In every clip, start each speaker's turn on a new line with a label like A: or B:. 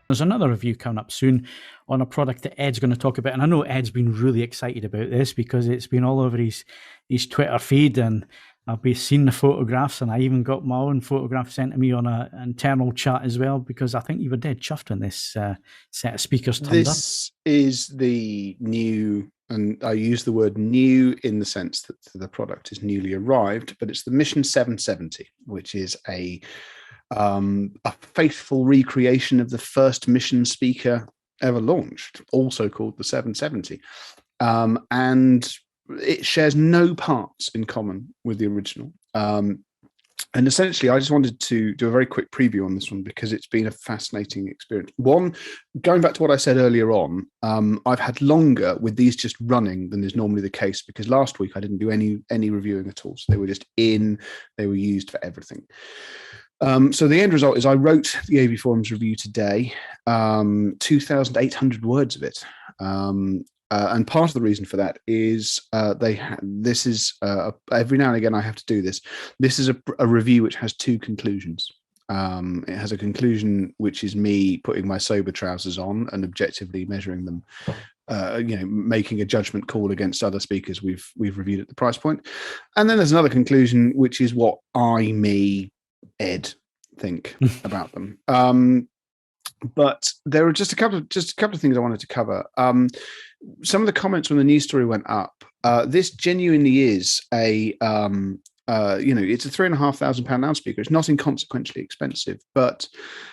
A: There's another review coming up soon on a product that Ed's going to talk about. And I know Ed's been really excited about this because it's been all over his Twitter feed, and I've been seeing the photographs, and I even got my own photograph sent to me on an internal chat as well, because I think you were dead chuffed when this set of speakers turned up.
B: This is the new, and I use the word new in the sense that the product is newly arrived, but it's the Mission 770, which is a faithful recreation of the first Mission speaker ever launched, also called the 770. And it shares no parts in common with the original. And essentially, I just wanted to do a very quick preview on this one because it's been a fascinating experience. One, going back to what I said earlier on, I've had longer with these just running than is normally the case, because last week I didn't do any reviewing at all. So they were just they were used for everything. So the end result is I wrote the AVForums review today, 2,800 words of it. And part of the reason for that is this is every now and again I have to do this. This is a review which has two conclusions. It has a conclusion which is me putting my sober trousers on and objectively measuring them, making a judgment call against other speakers we've reviewed at the price point. And then there's another conclusion, which is what Ed, think about them. But there are just a couple of things I wanted to cover. Some of the comments when the news story went up, this genuinely is it's a £3,500 loudspeaker. It's not inconsequentially expensive, but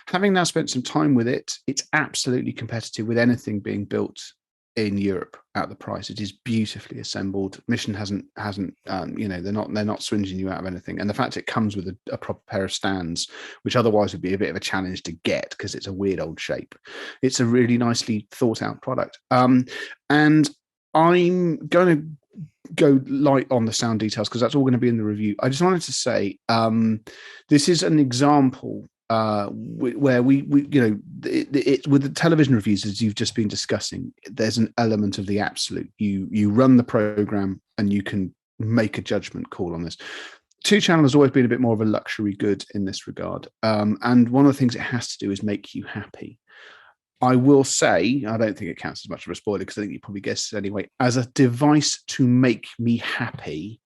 B: having now spent some time with it, it's absolutely competitive with anything being built in Europe at the price. It is beautifully assembled. Mission hasn't they're not swinging you out of anything. And the fact it comes with a proper pair of stands, which otherwise would be a bit of a challenge to get because it's a weird old shape. It's a really nicely thought out product. And I'm going to go light on the sound details because that's all going to be in the review. I just wanted to say this is an example where we with the television reviews, as you've just been discussing, there's an element of the absolute. You run the program and you can make a judgment call on this. Two channel has always been a bit more of a luxury good in this regard, and one of the things it has to do is make you happy. I will say, I don't think it counts as much of a spoiler because I think you probably guessed it anyway. As a device to make me happy,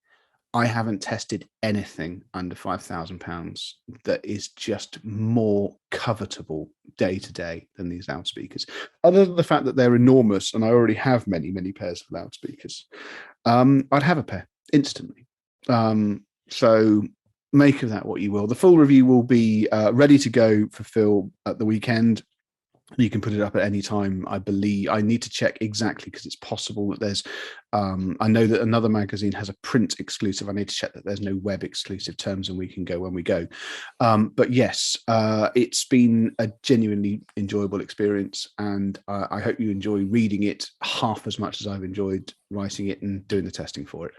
B: I haven't tested anything under £5,000 that is just more covetable day to day than these loudspeakers. Other than the fact that they're enormous, and I already have many, many pairs of loudspeakers, I'd have a pair instantly. So make of that what you will. The full review will be ready to go for Phil at the weekend. You can put it up at any time. I believe I need to check exactly because it's possible that there's I know that another magazine has a print exclusive. I need to check that there's no web exclusive terms and we can go when we go. But yes, it's been a genuinely enjoyable experience, and I hope you enjoy reading it half as much as I've enjoyed writing it and doing the testing for it.